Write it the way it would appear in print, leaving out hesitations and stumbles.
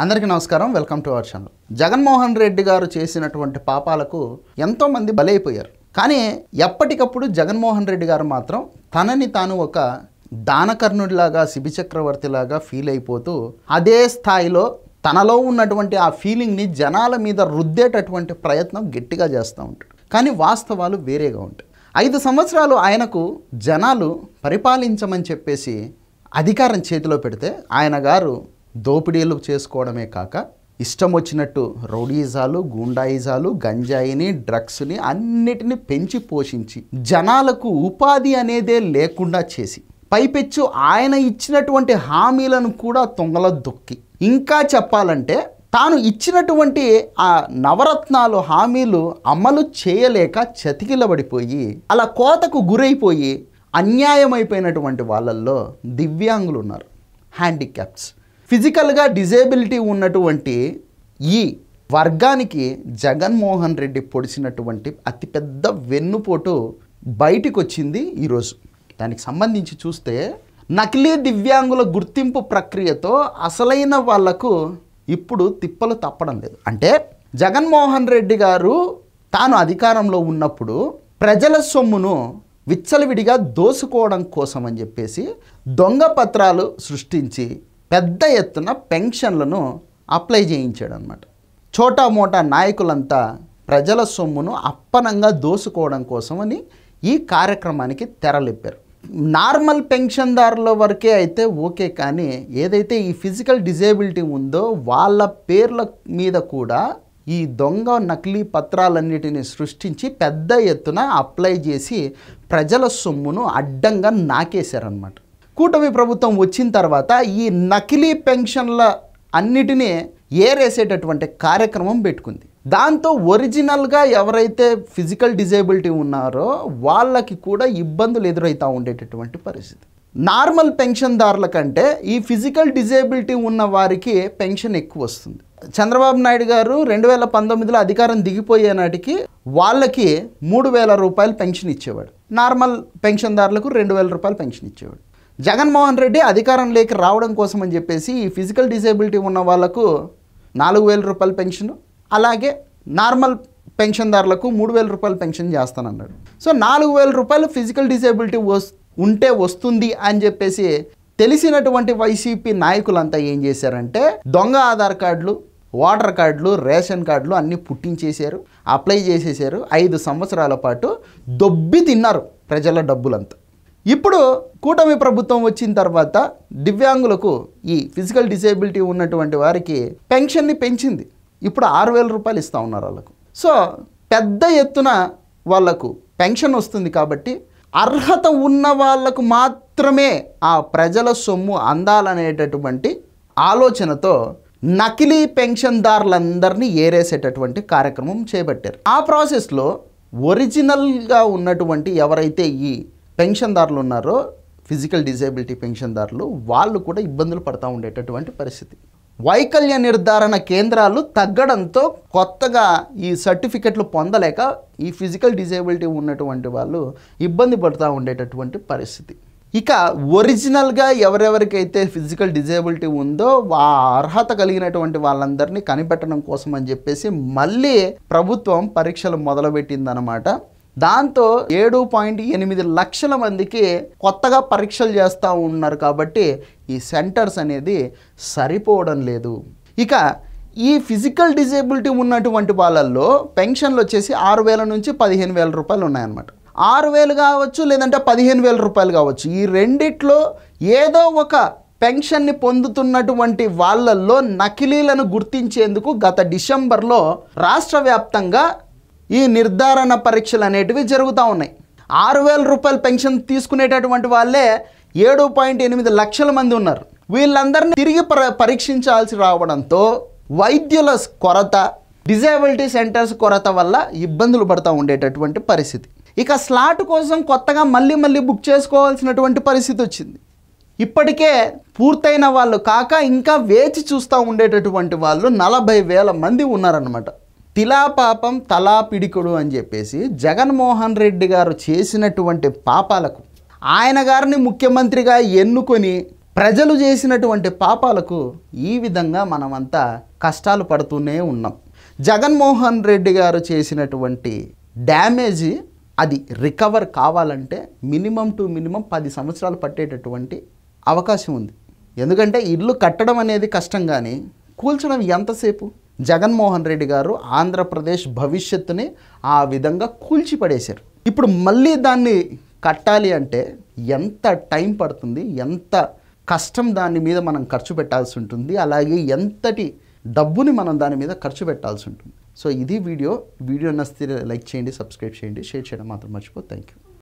అందరికీ నమస్కారం. Welcome to our channel. Jaganmohan Reddy గారు చేసినటువంటి పాపాలకు ఎంతోమంది బలైపోయారు. కానీ ఎప్పటికప్పుడు జగన్మోహన్ రెడ్డి గారు మాత్రం తనని తాను ఒక దానకర్ణుడిలాగా, శిబి చక్రవర్తిలాగా ఫీల్ అయిపోతూ అదే స్థాయిలో తనలో ఉన్నటువంటి ఆ ఫీలింగ్ని జనాల మీద రుద్దేటటువంటి ప్రయత్నం గట్టిగా చేస్తూ ఉంటాడు. కానీ వాస్తవాలు వేరేగా ఉంటాయి. 5 సంవత్సరాలు ఆయనకు జనాలు పరిపాలించమని చెప్పేసి అధికారం చేతిలో పెడితే ఆయన గారు దోపిడీలు చేసుకోవడమే కాక ఇష్టం వచ్చినట్టు రౌడీజాలు, గూండాయిజాలు, గంజాయిని, డ్రగ్స్ని అన్నిటిని పెంచి పోషించి జనాలకు ఉపాధి అనేదే లేకుండా చేసి పైపెచ్చు ఆయన ఇచ్చినటువంటి హామీలను కూడా తొంగలో దొక్కి, ఇంకా చెప్పాలంటే తాను ఇచ్చినటువంటి ఆ నవరత్నాలు హామీలు అమలు చేయలేక చతికిలబడిపోయి అలా కోతకు గురైపోయి అన్యాయమైపోయినటువంటి వాళ్ళల్లో దివ్యాంగులు ఉన్నారు, హ్యాండిక్యాప్స్, ఫిజికల్గా డిజేబిలిటీ ఉన్నటువంటి ఈ వర్గానికి జగన్మోహన్ రెడ్డి పొడిచినటువంటి అతిపెద్ద వెన్నుపోటు బయటికి వచ్చింది ఈరోజు. దానికి సంబంధించి చూస్తే నకిలీ దివ్యాంగుల గుర్తింపు ప్రక్రియతో అసలైన వాళ్లకు ఇప్పుడు తిప్పలు తప్పడం లేదు. అంటే జగన్మోహన్ రెడ్డి గారు తాను అధికారంలో ఉన్నప్పుడు ప్రజల సొమ్మును విచ్చలవిడిగా దోసుకోవడం కోసం అని చెప్పేసి దొంగ పత్రాలు సృష్టించి పెద్ద ఎత్తున పెన్షన్లను అప్లై చేయించాడు అన్నమాట. చోటా మోటా నాయకులంతా ప్రజల సొమ్మును అప్పనంగా దోసుకోవడం కోసమని ఈ కార్యక్రమానికి తెరలేపారు. నార్మల్ పెన్షన్దారుల వరకే అయితే ఓకే, కానీ ఏదైతే ఈ ఫిజికల్ డిజేబిలిటీ ఉందో వాళ్ళ పేర్ల మీద కూడా ఈ దొంగ నకిలీ పత్రాలన్నిటిని సృష్టించి పెద్ద ఎత్తున అప్లై చేసి ప్రజల సొమ్మును అడ్డంగా నాకేశారనమాట. కూటమి ప్రభుత్వం వచ్చిన తర్వాత ఈ నకిలీ పెన్షన్ల అన్నిటినీ ఏరేసేటటువంటి కార్యక్రమం పెట్టుకుంది. దాంతో ఒరిజినల్గా ఎవరైతే ఫిజికల్ డిజేబిలిటీ ఉన్నారో వాళ్ళకి కూడా ఇబ్బందులు ఎదురవుతూ ఉండేటటువంటి పరిస్థితి. నార్మల్ పెన్షన్దారుల కంటే ఈ ఫిజికల్ డిజేబిలిటీ ఉన్న వారికి పెన్షన్ ఎక్కువ వస్తుంది. చంద్రబాబు నాయుడు గారు 2019లో అధికారం దిగిపోయే నాటికి వాళ్ళకి 3,000 రూపాయలు పెన్షన్ ఇచ్చేవాడు, నార్మల్ పెన్షన్దారులకు 2,000 రూపాయలు పెన్షన్ ఇచ్చేవాడు. జగన్మోహన్ రెడ్డి అధికారంలోకి రావడం కోసం అని చెప్పేసి ఈ ఫిజికల్ డిజేబిలిటీ ఉన్న వాళ్ళకు 4,000 రూపాయల పెన్షన్, అలాగే నార్మల్ పెన్షన్దారులకు 3,000 రూపాయల పెన్షన్ చేస్తానన్నాడు. సో 4,000 రూపాయలు ఫిజికల్ డిజేబిలిటీ ఉంటే వస్తుంది అని చెప్పేసి తెలిసినటువంటి వైసీపీ నాయకులంతా ఏం చేశారంటే దొంగ ఆధార్ కార్డులు, ఓటర్ కార్డులు, రేషన్ కార్డులు అన్నీ పుట్టించేశారు, అప్లై చేసేసారు. 5 సంవత్సరాల పాటు దొబ్బి తిన్నారు ప్రజల డబ్బులంతా. ఇప్పుడు కూటమి ప్రభుత్వం వచ్చిన తర్వాత దివ్యాంగులకు, ఈ ఫిజికల్ డిసేబిలిటీ ఉన్నటువంటి వారికి పెన్షన్ని పెంచింది. ఇప్పుడు 6,000 రూపాయలు ఇస్తూ ఉన్నారు వాళ్ళకు. సో పెద్ద ఎత్తున వాళ్లకు పెన్షన్ వస్తుంది కాబట్టి అర్హత ఉన్న వాళ్లకు మాత్రమే ఆ ప్రజల సొమ్ము అందాలనేటటువంటి ఆలోచనతో నకిలీ పెన్షన్దారులందరినీ ఏరేసేటటువంటి కార్యక్రమం చేపట్టారు. ఆ ప్రాసెస్లో ఒరిజినల్గా ఉన్నటువంటి ఎవరైతే ఈ పెన్షన్దారులు ఉన్నారో, ఫిజికల్ డిజేబిలిటీ పెన్షన్దారులు, వాళ్ళు కూడా ఇబ్బందులు పడుతూ ఉండేటటువంటి పరిస్థితి. వైకల్య నిర్ధారణ కేంద్రాలు తగ్గడంతో కొత్తగా ఈ సర్టిఫికెట్లు పొందలేక ఈ ఫిజికల్ డిజేబిలిటీ ఉన్నటువంటి వాళ్ళు ఇబ్బంది పడుతూ ఉండేటటువంటి పరిస్థితి. ఇక ఒరిజినల్గా ఎవరెవరికైతే ఫిజికల్ డిజేబిలిటీ ఉందో ఆ అర్హత కలిగినటువంటి వాళ్ళందరినీ కనిపెట్టడం కోసం అని చెప్పేసి మళ్ళీ ప్రభుత్వం పరీక్షలు మొదలుపెట్టిందనమాట. దాంతో 7.8 లక్షల మందికి కొత్తగా పరీక్షలు చేస్తూ ఉన్నారు. కాబట్టి ఈ సెంటర్స్ అనేది సరిపోవడం లేదు. ఇక ఈ ఫిజికల్ డిజేబిలిటీ ఉన్నటువంటి వాళ్ళల్లో పెన్షన్లు వచ్చేసి 6,000 నుంచి 15,000 రూపాయలు ఉన్నాయన్నమాట. 6,000 కావచ్చు, లేదంటే 15,000 రూపాయలు కావచ్చు. ఈ రెండిట్లో ఏదో ఒక పెన్షన్ని పొందుతున్నటువంటి వాళ్ళల్లో నకిలీలను గుర్తించేందుకు గత డిసెంబర్లో రాష్ట్ర వ్యాప్తంగా ఈ నిర్ధారణ పరీక్షలు అనేటివి జరుగుతూ ఉన్నాయి. 6,000 రూపాయల పెన్షన్ తీసుకునేటటువంటి వాళ్ళే 7.8 లక్షల మంది ఉన్నారు. వీళ్ళందరినీ తిరిగి పరీక్షించాల్సి రావడంతో వైద్యుల కొరత, డిజేబిలిటీ సెంటర్స్ కొరత వల్ల ఇబ్బందులు పడుతూ ఉండేటటువంటి పరిస్థితి. ఇక స్లాట్ కోసం కొత్తగా మళ్ళీ బుక్ చేసుకోవాల్సినటువంటి పరిస్థితి వచ్చింది. ఇప్పటికే పూర్తయిన వాళ్ళు కాక ఇంకా వేచి చూస్తూ ఉండేటటువంటి వాళ్ళు 40,000 మంది ఉన్నారన్నమాట. తిలాపాపం తలా పిడికుడు అని చెప్పేసి జగన్మోహన్ రెడ్డి గారు చేసినటువంటి పాపాలకు ఆయన గారిని ముఖ్యమంత్రిగా ఎన్నుకొని ప్రజలు చేసినటువంటి పాపాలకు ఈ విధంగా మనమంతా కష్టాలు పడుతూనే ఉన్నాం. జగన్మోహన్ రెడ్డి గారు చేసినటువంటి డ్యామేజ్ అది రికవర్ కావాలంటే మినిమం 10 సంవత్సరాలు పట్టేటటువంటి అవకాశం ఉంది. ఎందుకంటే ఇల్లు కట్టడం అనేది కష్టం, కానీ కూల్చడం ఎంతసేపు? జగన్మోహన్ రెడ్డి గారు ఆంధ్రప్రదేశ్ భవిష్యత్తుని ఆ విధంగా కూల్చిపడేశారు. ఇప్పుడు మళ్ళీ దాన్ని కట్టాలి అంటే ఎంత టైం పడుతుంది, ఎంత కష్టం దాని మీద మనం ఖర్చు పెట్టాల్సి ఉంటుంది, అలాగే ఎంతటి డబ్బుని మనం దాని మీద ఖర్చు పెట్టాల్సి ఉంటుంది. సో ఇది వీడియో నచ్చితే లైక్ చేయండి, సబ్స్క్రైబ్ చేయండి, షేర్ చేయడం మాత్రం మర్చిపో. Thank you.